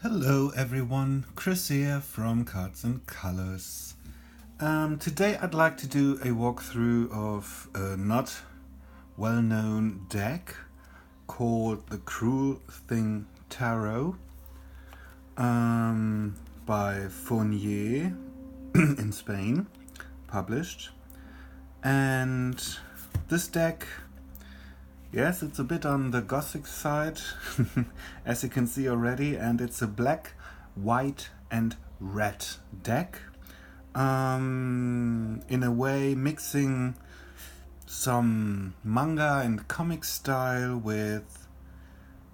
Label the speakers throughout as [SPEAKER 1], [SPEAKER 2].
[SPEAKER 1] Hello everyone, Chris here from Cards.n.Colors. Today I'd like to do a walkthrough of a not well-known deck called the Cruel Thing Tarot by Fournier in Spain, published. And this deck, yes, it's a bit on the gothic side, as you can see already, and it's a black, white and red deck. In a way mixing some manga and comic style with,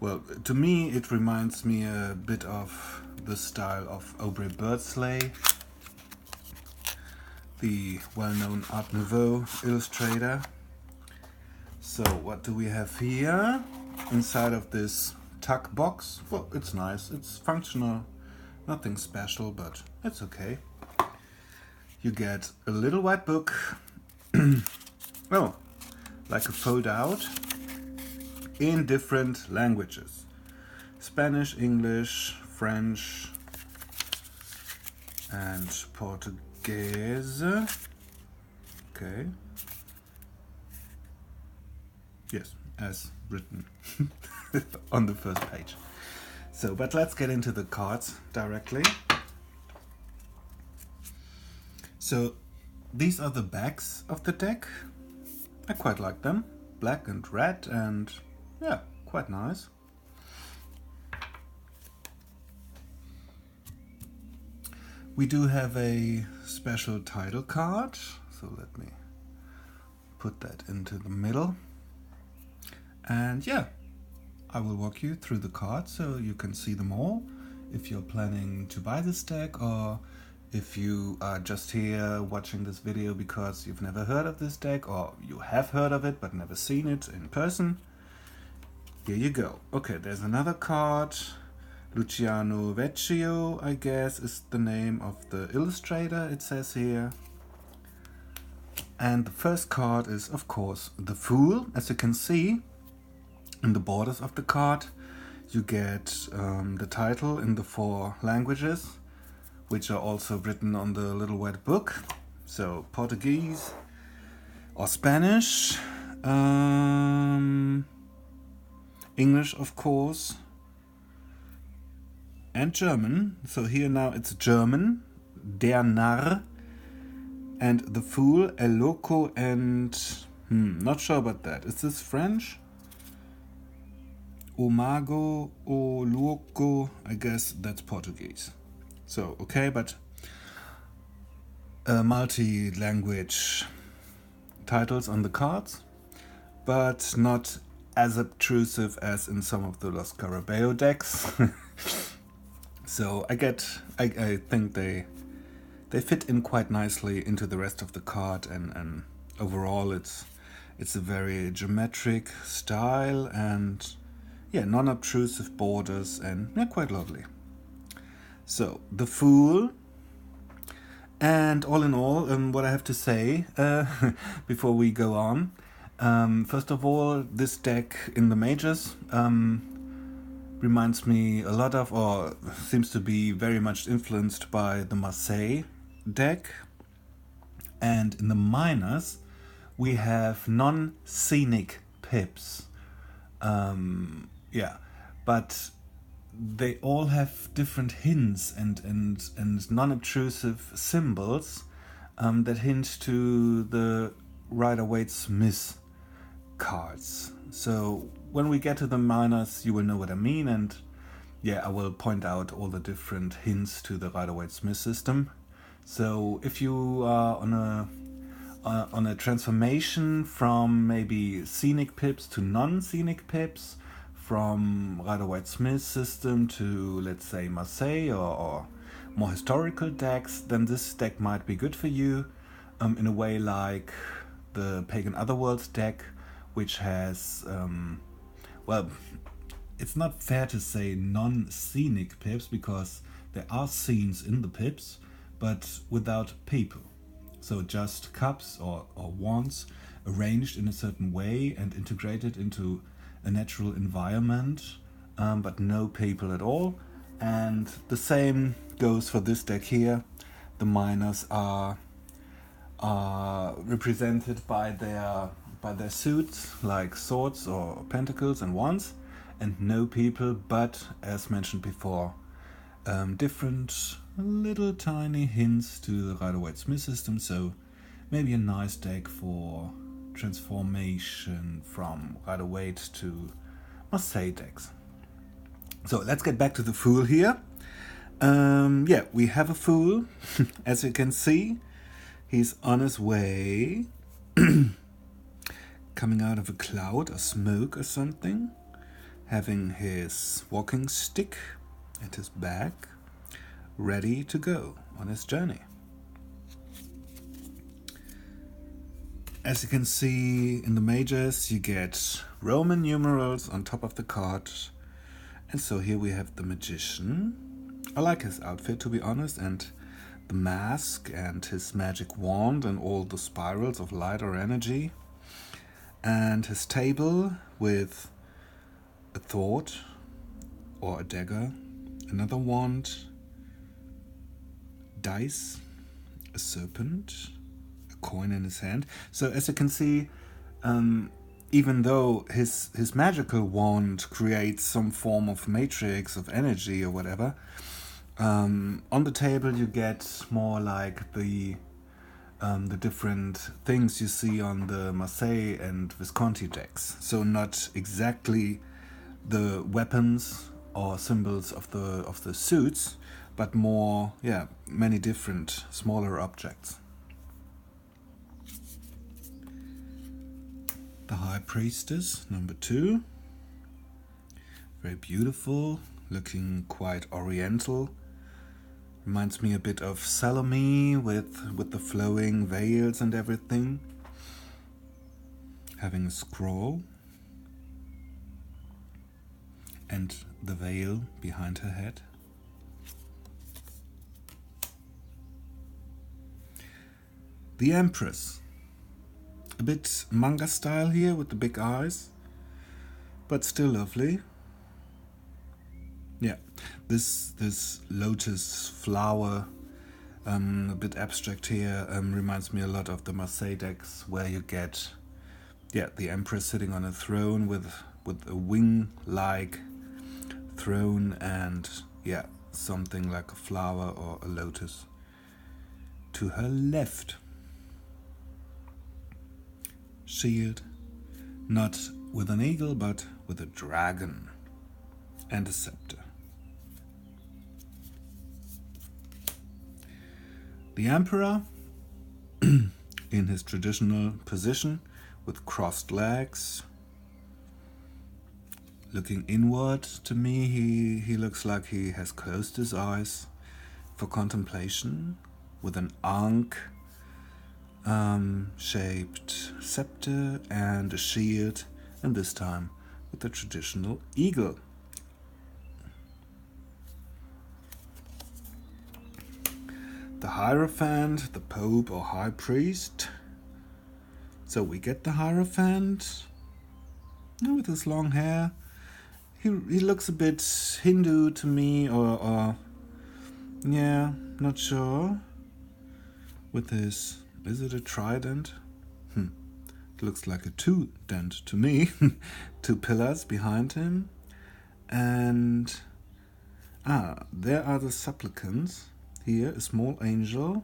[SPEAKER 1] well, to me it reminds me a bit of the style of Aubrey Beardsley, the well-known Art Nouveau illustrator. So what do we have here inside of this tuck box? Well, it's nice, it's functional, nothing special, but it's okay. You get a little white book, well, like a fold out, in different languages. Spanish, English, French and Portuguese. Okay. Yes, as written on the first page. So, but let's get into the cards directly. So, these are the backs of the deck. I quite like them. Black and red and, yeah, quite nice. We do have a special title card. So let me put that into the middle. And yeah, I will walk you through the cards so you can see them all if you're planning to buy this deck, or if you are just here watching this video because you've never heard of this deck, or you have heard of it but never seen it in person. Here you go. Okay, there's another card. Luciano Vecchio, I guess, is the name of the illustrator, it says here. And the first card is, of course, the Fool. As you can see, in the borders of the card, you get the title in the 4 languages, which are also written on the little white book. So Portuguese or Spanish, English, of course, and German. So here now it's German, Der Narr, and the Fool, El Loco, and not sure about that. Is this French? O Mago, O Loco, I guess that's Portuguese. So, okay, but multi-language titles on the cards, but not as obtrusive as in some of the Los Carabeo decks. So I think they fit in quite nicely into the rest of the card, and overall it's a very geometric style and yeah, non-obtrusive borders, and yeah, quite lovely. So, the Fool, and all in all, what I have to say before we go on. First of all, this deck in the majors reminds me a lot of, or seems to be very much influenced by the Marseille deck. And in the minors, we have non-scenic pips. Yeah, but they all have different hints and non-obtrusive symbols that hint to the Rider-Waite-Smith cards. So when we get to the minors, you will know what I mean, and yeah, I will point out all the different hints to the Rider-Waite-Smith system. So if you are on a transformation from maybe scenic pips to non-scenic pips, from Rider-Waite-Smith system to, let's say, Marseille or more historical decks, then this deck might be good for you, in a way like the Pagan Otherworlds deck, which has, well, it's not fair to say non-scenic pips, because there are scenes in the pips, but without people. So just cups or wands arranged in a certain way and integrated into a natural environment, but no people at all. And the same goes for this deck here. The minors are represented by their suits, like swords or pentacles and wands, and no people, but as mentioned before, different little tiny hints to the Rider-Waite-Smith system. So maybe a nice deck for transformation from Rider-Waite to Marseille decks. So let's get back to the Fool here. Yeah, we have a Fool. As you can see, he's on his way, coming out of a cloud or smoke or something, having his walking stick and his bag, ready to go on his journey. As you can see in the majors, you get Roman numerals on top of the card. And so here we have the Magician. I like his outfit, to be honest, and the mask and his magic wand and all the spirals of light or energy. And his table with a thought or a dagger, another wand, dice, a serpent, a coin in his hand. So as you can see, even though his magical wand creates some form of matrix of energy or whatever, on the table you get more like the different things you see on the Marseille and Visconti decks. So not exactly the weapons or symbols of the suits, but more, many different smaller objects. The High Priestess, number 2. Very beautiful, looking quite oriental. Reminds me a bit of Salome with the flowing veils and everything. Having a scroll. And the veil behind her head. The Empress. A bit manga style here with the big eyes, but still lovely. Yeah, this lotus flower, a bit abstract here, reminds me a lot of the Marseille decks, where you get, the Empress sitting on a throne with a wing-like throne and, something like a flower or a lotus to her left. Shield, not with an eagle, but with a dragon and a scepter. The Emperor, in his traditional position, with crossed legs, looking inward. To me, he looks like he has closed his eyes for contemplation, with an ankh shaped scepter and a shield, and this time with the traditional eagle. The Hierophant, the Pope or High Priest. So we get the Hierophant with his long hair. He looks a bit Hindu to me, or not sure. With his, is it a trident? It looks like a two-dent to me. 2 pillars behind him. And there are the supplicants. Here, a small angel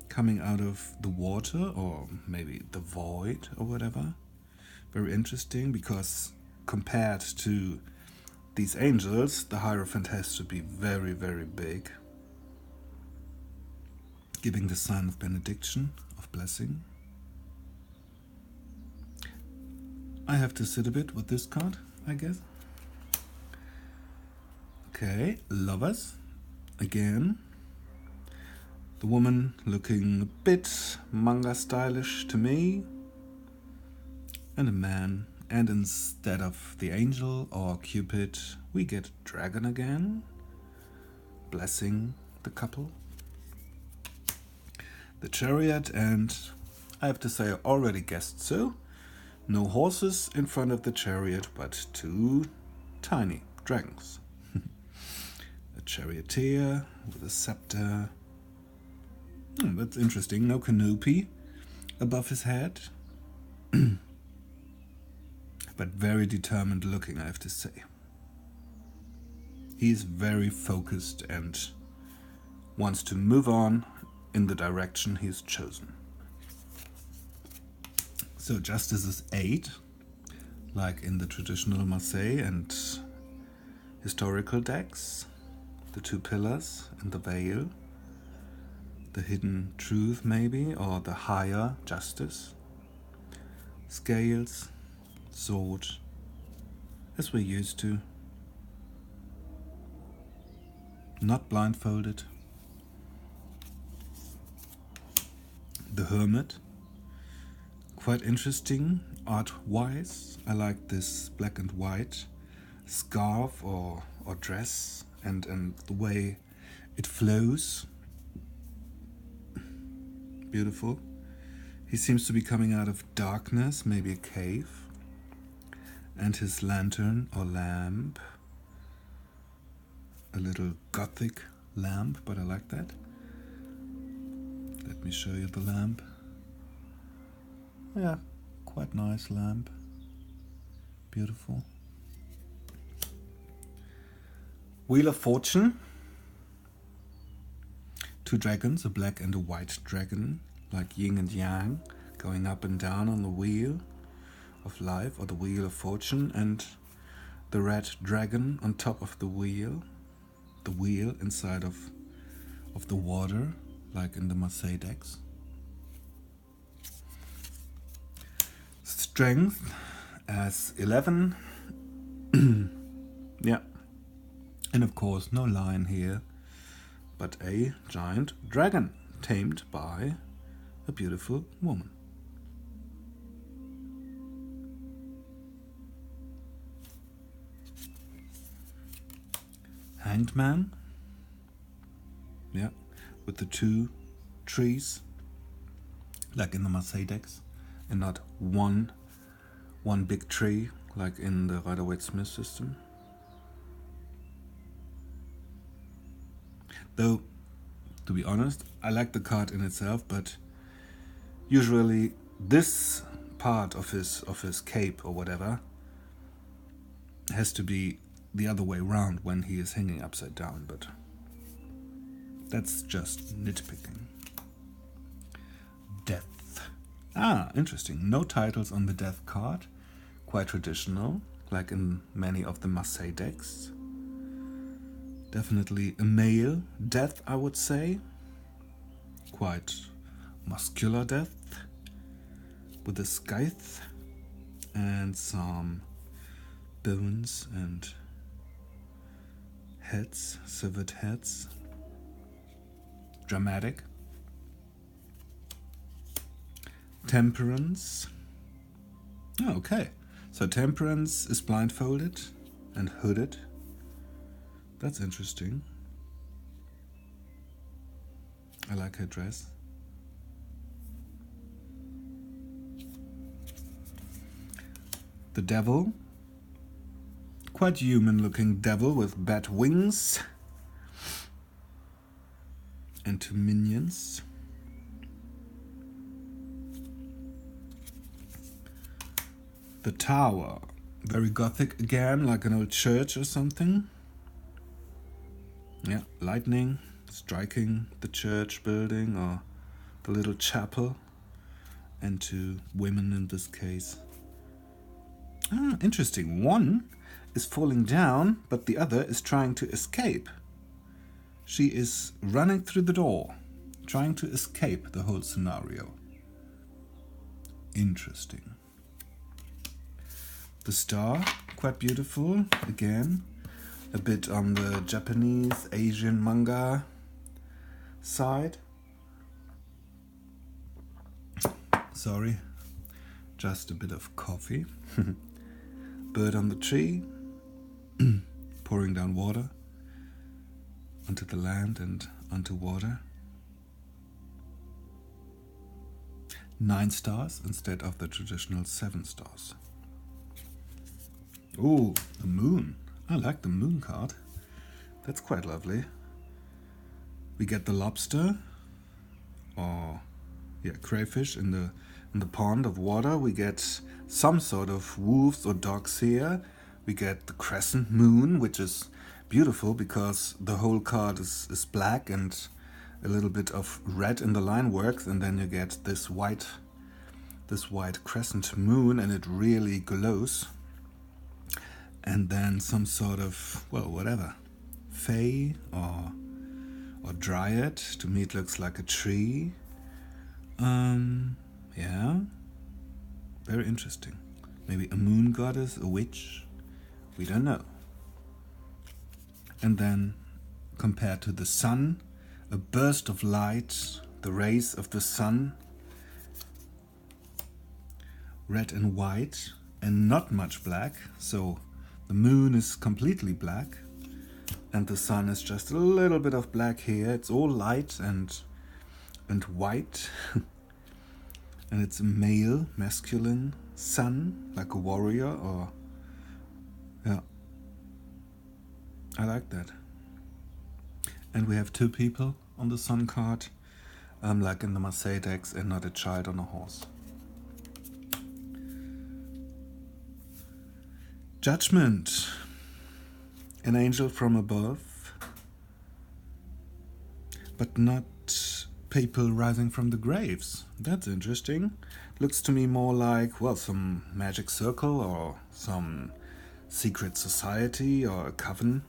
[SPEAKER 1] coming out of the water, or maybe the void or whatever. Very interesting, because compared to these angels, the Hierophant has to be very, very big, giving the sign of benediction, of blessing. I have to sit a bit with this card, I guess. Okay, Lovers. Again, the woman looking a bit manga stylish to me, and a man, and instead of the angel or Cupid, we get dragon again, blessing the couple. The Chariot, and I have to say I already guessed so, no horses in front of the chariot, but 2 tiny dragons. charioteer with a scepter. That's interesting. No canopy above his head. But very determined looking, I have to say. He is very focused and wants to move on in the direction he's chosen. So justice is 8, like in the traditional Marseille and historical decks. The 2 pillars and the veil. The hidden truth maybe, or the higher justice. Scales, sword, as we're used to. Not blindfolded. The hermit. Quite interesting art-wise. I like this black and white scarf or dress and the way it flows. Beautiful. He seems to be coming out of darkness, maybe a cave. And his lantern or lamp. A little gothic lamp, but I like that. Let me show you the lamp. Yeah, quite nice lamp. Beautiful. Wheel of Fortune. 2 dragons, a black and a white dragon, like yin and yang, going up and down on the wheel of life, or the wheel of fortune, and the red dragon on top of the wheel inside of the water, like in the Marseille decks. Strength as 11. Yeah. And of course, no lion here, but a giant dragon tamed by a beautiful woman. Hanged man. Yeah, with the 2 trees, like in the Marseille decks, and not one big tree, like in the Rider-Waite-Smith system. Though, to be honest, I like the card in itself, but usually this part of his cape or whatever has to be the other way around when he is hanging upside down, but that's just nitpicking. Death. Interesting. No titles on the death card. Quite traditional, like in many of the Marseille decks. Definitely a male death, I would say. Quite muscular death. With a scythe and some bones and heads, severed heads. Dramatic. Temperance. Oh, okay. So Temperance is blindfolded and hooded. That's interesting. I like her dress. The devil. Quite human-looking devil with bat wings. And 2 minions. The tower. Very gothic again, like an old church or something. Yeah, lightning striking the church building or the little chapel. And 2 women in this case. Interesting. One is falling down, but the other is trying to escape. She is running through the door, trying to escape the whole scenario. Interesting. The star, quite beautiful, again. A bit on the Japanese, Asian manga side. Sorry, just a bit of coffee. Bird on the tree, pouring down water onto the land and onto water. 9 stars instead of the traditional 7 stars. Ooh, the moon. I like the moon card. That's quite lovely. We get the lobster, or crayfish in the pond of water. We get some sort of wolves or dogs here. We get the crescent moon, which is beautiful because the whole card is black and a little bit of red in the line works, and then you get this white crescent moon, and it really glows. And then some sort of, well, whatever, fae or dryad. To me it looks like a tree. Yeah, very interesting. Maybe a moon goddess, a witch, we don't know. And then compared to the sun, a burst of light, the rays of the sun, red and white, and not much black. So the moon is completely black, and the sun is just a little bit of black here. It's all light and white. And it's a male, masculine sun, like a warrior, or yeah. I like that. And we have two people on the sun card, like in the Marseille decks, and not a child on a horse. Judgment. An angel from above, but not people rising from the graves. That's interesting. Looks to me more like, well, some magic circle or some secret society or a coven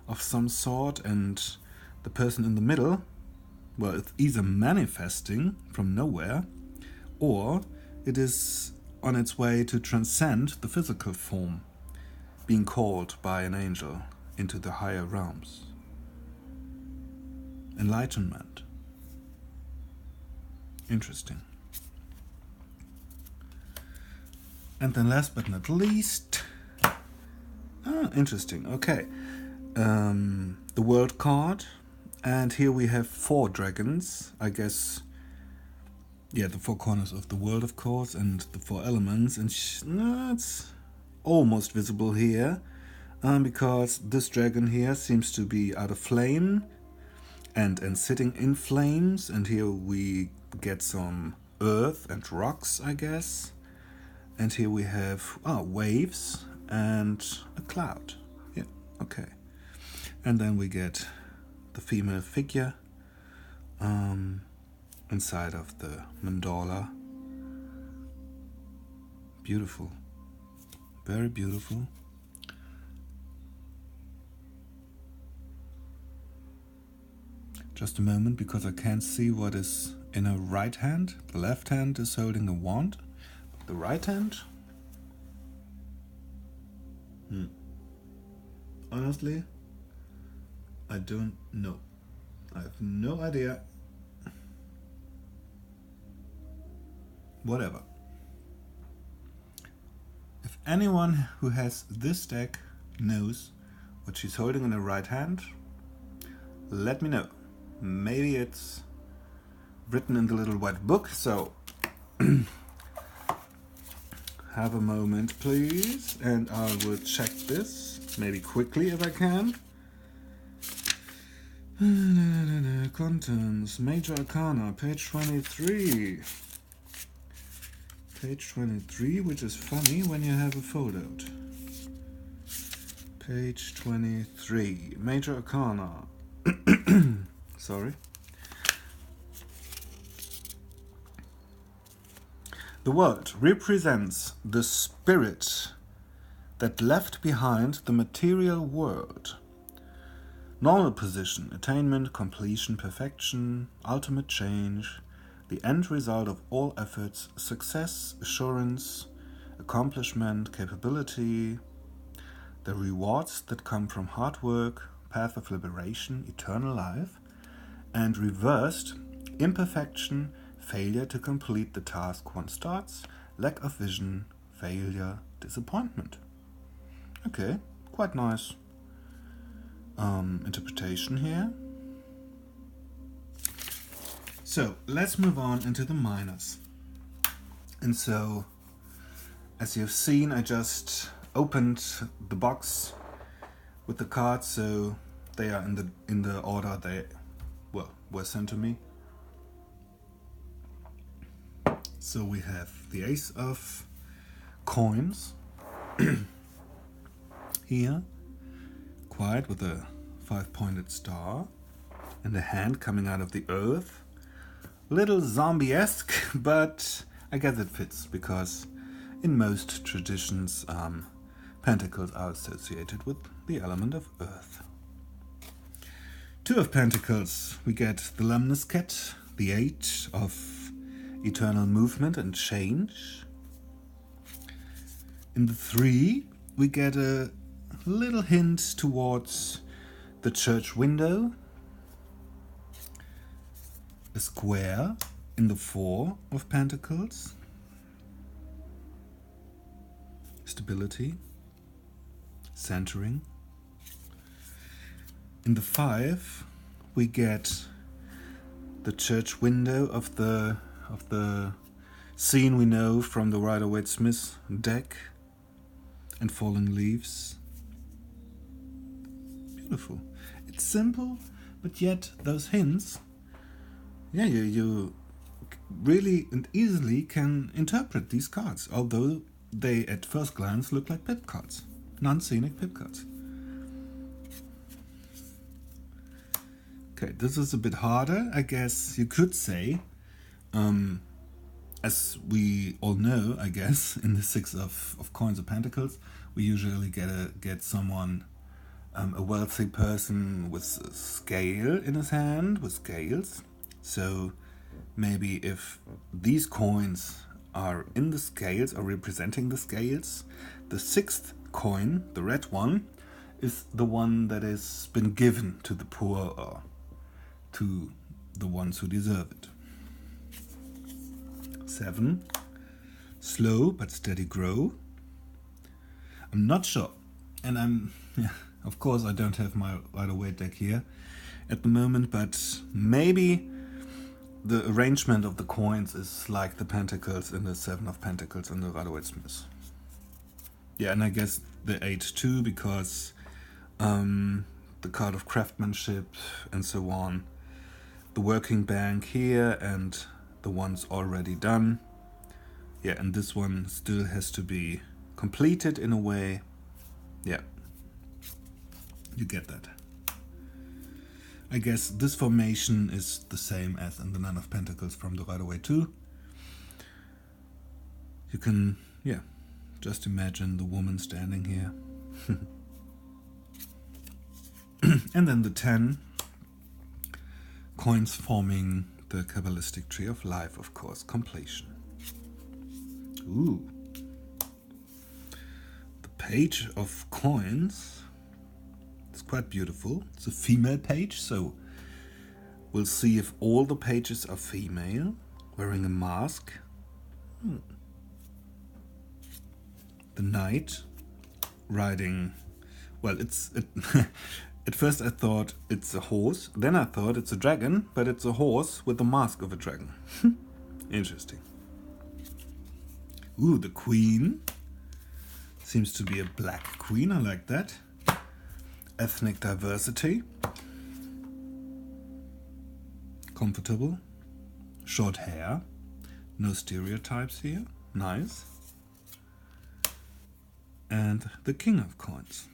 [SPEAKER 1] of some sort, and the person in the middle, well, it's either manifesting from nowhere, or it is on its way to transcend the physical form, being called by an angel into the higher realms. Enlightenment. Interesting. And then last but not least, interesting, okay. The world card, and here we have 4 dragons, I guess. Yeah, the 4 corners of the world, of course, and the 4 elements, and it's almost visible here, because this dragon here seems to be out of flame and sitting in flames, and here we get some earth and rocks, I guess, and here we have waves and a cloud. Yeah, okay. And then we get the female figure inside of the mandala. Beautiful. Very beautiful. Just a moment, because I can't see what is in her right hand. The left hand is holding a wand. The right hand? Honestly, I don't know. I have no idea. Whatever. If anyone who has this deck knows what she's holding in her right hand, let me know. Maybe it's written in the little white book, so have a moment please, and I will check this, maybe quickly if I can. Contents, Major Arcana, page 23. Page 23, which is funny when you have a fold-out. Page 23, Major Arcana. Sorry. The world represents the spirit that left behind the material world. Normal position, attainment, completion, perfection, ultimate change, the end result of all efforts, success, assurance, accomplishment, capability, the rewards that come from hard work, path of liberation, eternal life, and reversed, imperfection, failure to complete the task one starts, lack of vision, failure, disappointment. Okay, quite nice interpretation here. So let's move on into the minors. And so, as you've seen, I just opened the box with the cards, so They are in the order they were sent to me. So we have the Ace of Coins here, quiet with a 5-pointed star, and a hand coming out of the earth. Little zombie-esque, but I guess it fits because in most traditions, pentacles are associated with the element of earth. Two of Pentacles, we get the Luminous Cat, the 8 of eternal movement and change. In the 3, we get a little hint towards the church window. A square in the 4 of Pentacles. Stability. Centering. In the 5, we get the church window of the scene we know from the Rider-Waite-Smith deck, and falling leaves. Beautiful. It's simple, but yet those hints, yeah, you really and easily can interpret these cards, although they at first glance look like pip cards, non-scenic pip cards. Okay, this is a bit harder, I guess you could say. As we all know, I guess, in the 6 of Coins of Pentacles, we usually get someone, a wealthy person with a scale in his hand, with scales. So maybe if these coins are in the scales, or representing the scales, the 6th coin, the red one, is the one that has been given to the poor or to the ones who deserve it. 7, slow but steady grow. I'm not sure, and of course I don't have my Rider-Waite deck here at the moment, but maybe the arrangement of the coins is like the Pentacles in the 7 of Pentacles and the Rider-Waite-Smith. Yeah, and I guess the 8 too, because the card of craftsmanship and so on, the working bank here and the ones already done. Yeah, and this one still has to be completed in a way. Yeah, you get that. I guess this formation is the same as in the Nine of Pentacles from the Rider-Waite 2. You can, yeah, just imagine the woman standing here. And then the 10 coins forming the Kabbalistic tree of life, of course, completion. Ooh. The Page of Coins. It's quite beautiful. It's a female page, so we'll see if all the pages are female, wearing a mask. The Knight riding, well, at first I thought it's a horse, then I thought it's a dragon, but it's a horse with the mask of a dragon. Interesting. Ooh, the Queen. Seems to be a black queen, I like that. Ethnic diversity. Comfortable. Short hair. No stereotypes here. Nice. And the King of Coins.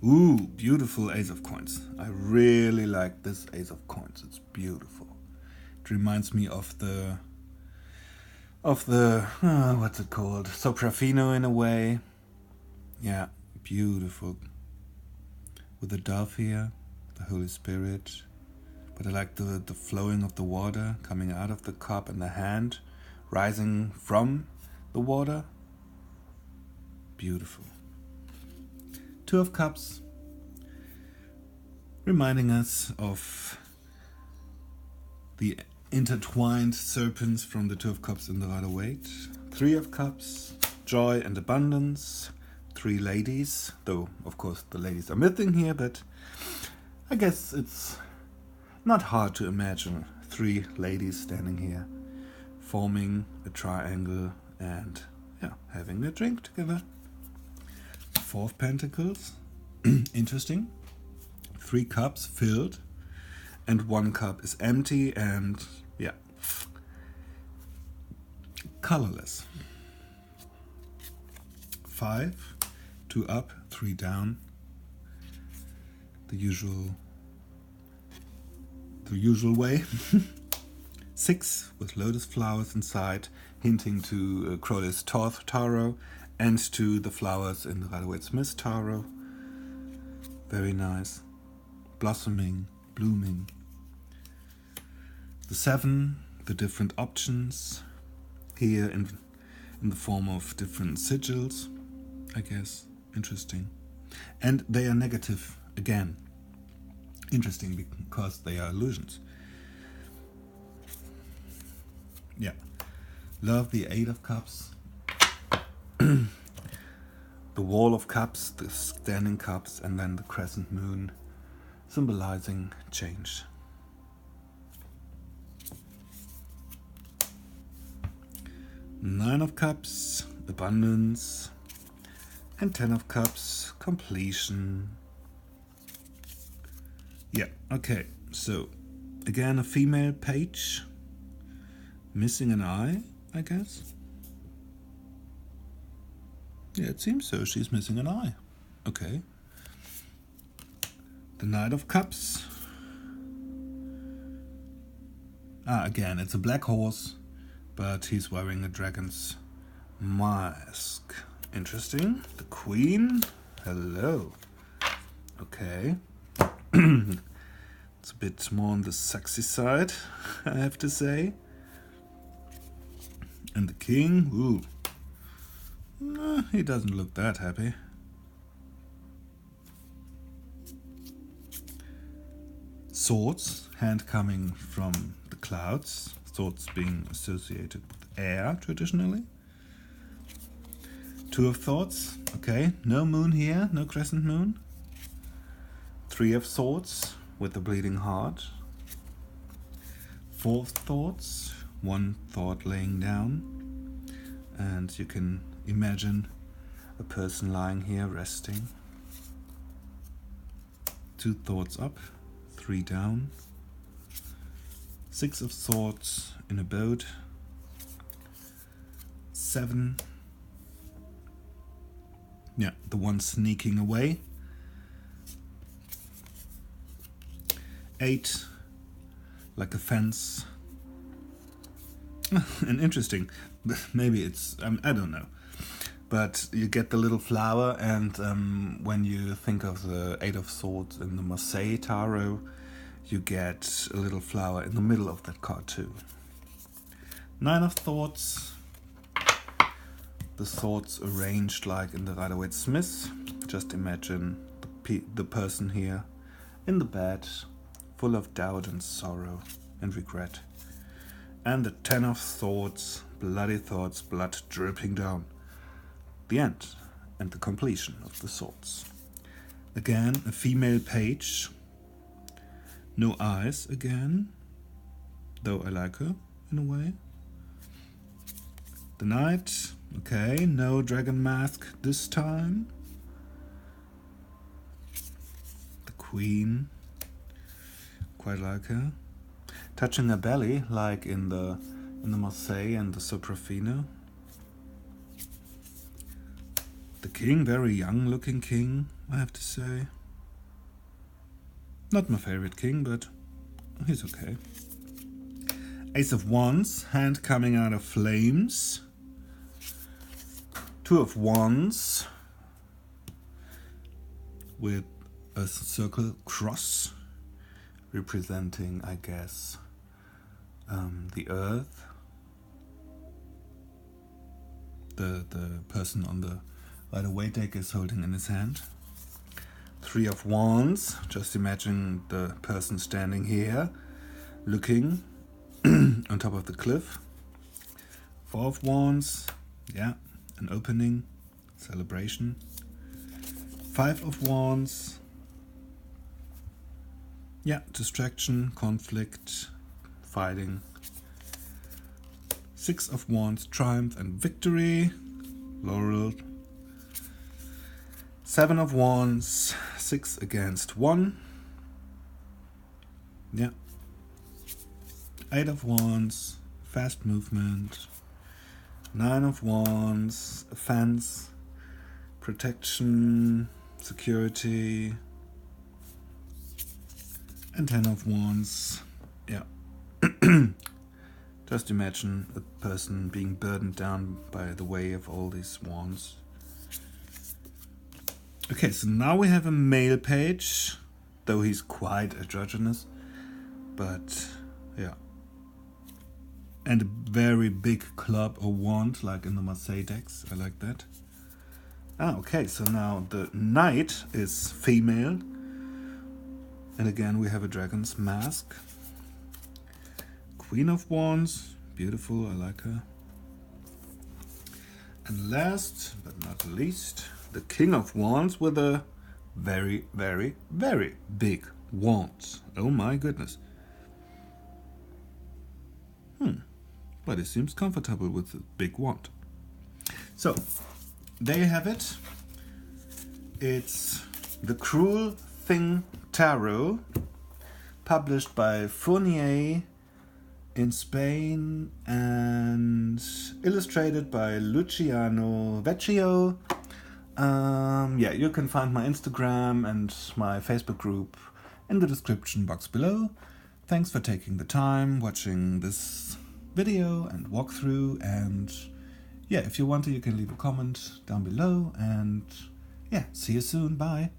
[SPEAKER 1] Ooh, beautiful Ace of Coins. I really like this Ace of Coins. It's beautiful. It reminds me of the what's it called? Soprafino in a way. Yeah, beautiful. With the dove here, the Holy Spirit. But I like the flowing of the water coming out of the cup and the hand rising from the water. Beautiful. 2 of Cups, reminding us of the intertwined serpents from the 2 of Cups in the Rider-Waite. 3 of Cups, joy and abundance. 3 ladies, though of course the ladies are missing here, but I guess it's not hard to imagine 3 ladies standing here, forming a triangle and having a drink together. 4 of Pentacles, interesting. 3 cups filled, and 1 cup is empty and, yeah, colorless. 5, 2 up, 3 down. The usual way. 6 with lotus flowers inside, hinting to Crowley's Thoth Tarot and to the flowers in the Rider-Waite-Smith Tarot. Very nice. Blossoming, blooming. The 7, the different options here in the form of different sigils, I guess. Interesting. And they are negative again. Interesting because they are illusions. Yeah. Love the 8 of Cups. The Wall of Cups, the Standing Cups, and then the Crescent Moon, symbolizing change. Nine of Cups, abundance, and 10 of Cups, completion. Yeah, okay, so again a female page, missing an eye, I guess. Yeah, it seems so, she's missing an eye. Okay. The Knight of Cups. Again, it's a black horse, but he's wearing a dragon's mask. Interesting. The Queen. Hello. Okay. It's a bit more on the sexy side, I have to say. And the King. Ooh. He doesn't look that happy. Swords, hand coming from the clouds. Swords being associated with air traditionally. 2 of Swords. Okay, no moon here, no crescent moon. 3 of Swords with the bleeding heart. 4 of Swords, 1 thought laying down. And you can imagine a person lying here resting. 2 thoughts up, 3 down. 6 of Swords in a boat. 7. Yeah, the one sneaking away. 8, like a fence. And interesting, maybe it's, I don't know. But you get the little flower, and when you think of the 8 of Swords in the Marseille Tarot, you get a little flower in the middle of that card too. 9 of Swords. The swords arranged like in the Rider-Waite-Smith. Just imagine the person here in the bed, full of doubt and sorrow and regret. And the 10 of Swords, bloody thoughts, blood dripping down. The end and the completion of the swords. Again, a female page. No eyes again, though I like her in a way. The Knight, okay, no dragon mask this time. The Queen, quite like her. Touching her belly, like in the Marseille and the Soprafino. The King, very young looking king, I have to say. Not my favorite king, but he's okay. Ace of Wands, hand coming out of flames. 2 of Wands with a circle cross representing, I guess, the earth. The person on the Rider-Waite deck is holding in his hand. 3 of Wands, just imagine the person standing here, looking on top of the cliff. 4 of Wands, yeah, an opening, celebration. 5 of Wands, yeah, distraction, conflict, fighting. 6 of Wands, triumph and victory, laurel. 7 of Wands, 6 against 1. Yeah. 8 of Wands, fast movement. 9 of Wands, offense, protection, security. And 10 of Wands. Yeah. Just imagine a person being burdened down by the weight of all these wands. Okay, so now we have a male page, though he's quite androgynous, but yeah. And a very big club or wand, like in the Marseille decks. I like that. Okay, so now the knight is female. And again, we have a dragon's mask. Queen of Wands, beautiful, I like her. And last but not least, the King of Wands with a very, very, very big wand. Oh my goodness. But he seems comfortable with the big wand. So, there you have it. It's The Cruel Thing Tarot, published by Fournier in Spain and illustrated by Luciano Vecchio. Yeah, you can find my Instagram and my Facebook group in the description box below. Thanks for taking the time watching this video and walkthrough, and yeah, if you want to, you can leave a comment down below, and yeah, see you soon. Bye.